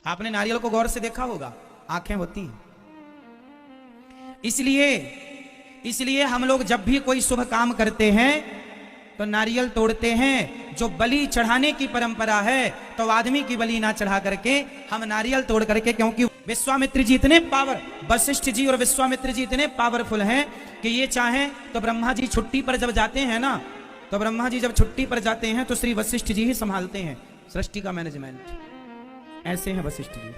आपने नारियल को गौर से देखा होगा, आंखें होती हैं। इसलिए हम लोग जब भी कोई शुभ काम करते हैं तो नारियल तोड़ते हैं। जो बलि चढ़ाने की परंपरा है तो आदमी की बलि ना चढ़ा करके हम नारियल तोड़ करके, क्योंकि विश्वामित्र जी इतने वशिष्ठ जी और विश्वामित्र जी इतने पावरफुल हैं कि ये चाहें तो ब्रह्मा जी छुट्टी पर जब जाते हैं ना, तो ब्रह्मा जी जब छुट्टी पर जाते हैं तो श्री वशिष्ठ जी ही संभालते हैं सृष्टि का मैनेजमेंट। ऐसे हैं वशिष्ठ जी।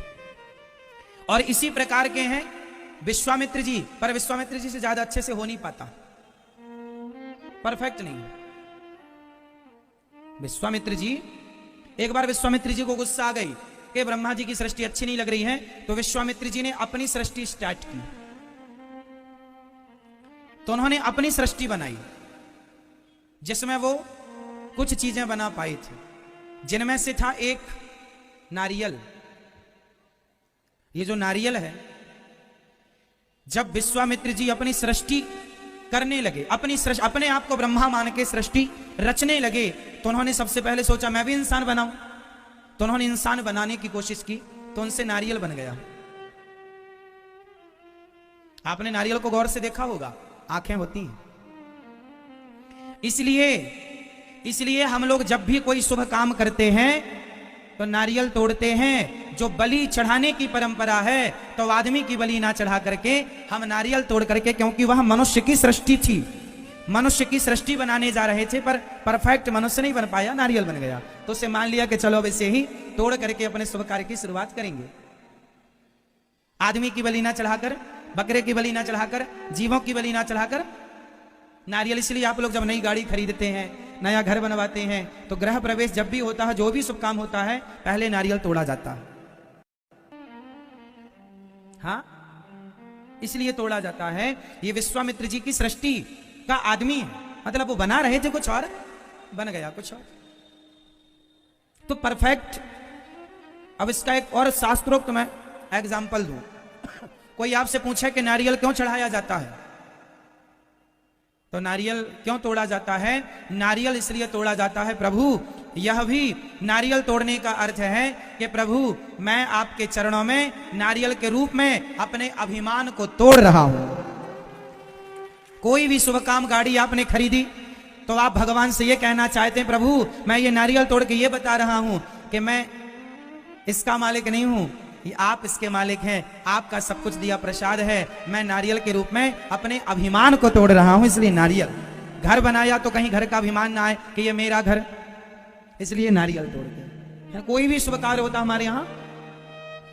और इसी प्रकार के हैं विश्वामित्र जी, पर विश्वामित्र जी से ज्यादा अच्छे से हो नहीं पाता, परफेक्ट नहीं। विश्वामित्र जी, एक बार विश्वामित्र जी को गुस्सा आ गई कि ब्रह्मा जी की सृष्टि अच्छी नहीं लग रही है, तो विश्वामित्र जी ने अपनी सृष्टि स्टार्ट की। तो उन्होंने अपनी सृष्टि बनाई जिसमें वो कुछ चीजें बना पाई थी, जिनमें से था एक नारियल। ये जो नारियल है, जब विश्वामित्र जी अपनी सृष्टि करने लगे, अपने आप को ब्रह्मा मान के सृष्टि रचने लगे, तो उन्होंने सबसे पहले सोचा मैं भी इंसान बनाऊं। तो उन्होंने इंसान बनाने की कोशिश की, तो उनसे नारियल बन गया। आपने नारियल को गौर से देखा होगा, आंखें होती हैं। इसलिए हम लोग जब भी कोई शुभ काम करते हैं तो नारियल तोड़ते हैं। जो बलि चढ़ाने की परंपरा है तो आदमी की बलि ना चढ़ा करके हम नारियल तोड़ करके, क्योंकि वह मनुष्य की सृष्टि थी, मनुष्य की सृष्टि बनाने जा रहे थे, पर परफेक्ट मनुष्य नहीं बन पाया, नारियल बन गया। तो उसे मान लिया कि चलो अब इसे ही तोड़ करके अपने शुभ कार्य की शुरुआत करेंगे। आदमी की बलि ना चढ़ाकर, बकरे की बलि ना चढ़ाकर, जीवों की बलि ना चढ़ाकर नारियल। इसलिए आप लोग जब नई गाड़ी खरीदते हैं, नया घर बनवाते हैं, तो गृह प्रवेश जब भी होता है, जो भी शुभ काम होता है, पहले नारियल तोड़ा जाता है। हाँ, इसलिए तोड़ा जाता है। ये विश्वामित्र जी की सृष्टि का आदमी है, मतलब वो बना रहे थे कुछ और, बन गया कुछ और, तो परफेक्ट। अब इसका एक और शास्त्रोक्त मैं एग्जाम्पल दूं। कोई आपसे पूछे कि नारियल क्यों चढ़ाया जाता है, तो नारियल क्यों तोड़ा जाता है? नारियल इसलिए तोड़ा जाता है, प्रभु यह भी नारियल तोड़ने का अर्थ है कि प्रभु मैं आपके चरणों में नारियल के रूप में अपने अभिमान को तोड़ रहा हूं। कोई भी शुभ काम, गाड़ी आपने खरीदी, तो आप भगवान से ये कहना चाहते हैं, प्रभु मैं ये नारियल तोड़ के ये बता रहा हूं कि मैं इसका मालिक नहीं हूं, आप इसके मालिक हैं, आपका सब कुछ दिया प्रसाद है, मैं नारियल के रूप में अपने अभिमान को तोड़ रहा हूं। इसलिए नारियल, घर बनाया तो कहीं घर का अभिमान ना आए कि ये मेरा घर, इसलिए नारियल तोड़ते। कोई भी शुभ कार्य होता हमारे यहां,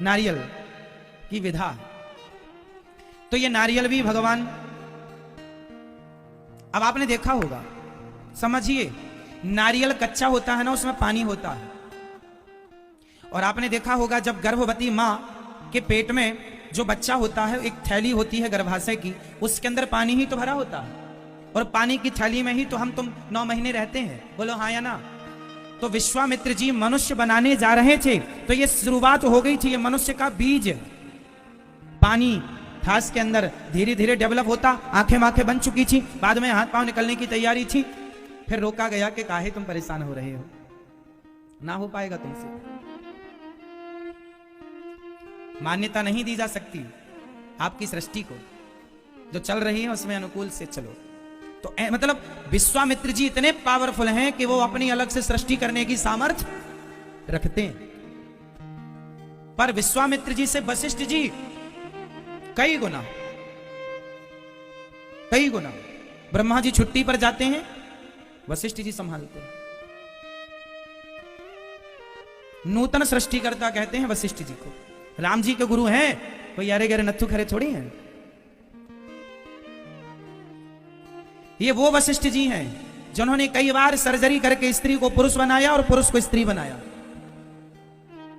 नारियल की विधा। तो ये नारियल भी भगवान, अब आपने देखा होगा, समझिए, नारियल कच्चा होता है ना, उसमें पानी होता है। और आपने देखा होगा जब गर्भवती माँ के पेट में जो बच्चा होता है, एक थैली होती है गर्भाशय की, उसके अंदर पानी ही तो भरा होता है, और पानी की थैली में ही तो तुम 9 महीने रहते हैं। बोलो हाँ या ना? तो विश्वामित्र जी मनुष्य बनाने जा रहे थे, तो ये शुरुआत हो गई थी, ये मनुष्य का बीज पानी था इसके अंदर, धीरे धीरे डेवलप होता, आंखें माखें बन चुकी थी, बाद में हाथ पांव निकलने की तैयारी थी। फिर रोका गया कि काहे तुम परेशान हो रहे हो, ना हो पाएगा तुमसे, मान्यता नहीं दी जा सकती आपकी सृष्टि को, जो चल रही है उसमें अनुकूल से चलो। तो मतलब विश्वामित्र जी इतने पावरफुल हैं कि वो अपनी अलग से सृष्टि करने की सामर्थ्य रखते हैं। पर विश्वामित्र जी से वशिष्ठ जी कई गुना ब्रह्मा जी छुट्टी पर जाते हैं, वशिष्ठ जी संभालते हैं। नूतन सृष्टिकर्ता कहते हैं वशिष्ठ जी को। राम जी के गुरु हैं, कोई यारे गहरे नत्थु खरे थोड़ी हैं। ये वो वशिष्ठ जी हैं जिन्होंने कई बार सर्जरी करके स्त्री को पुरुष बनाया और पुरुष को स्त्री बनाया।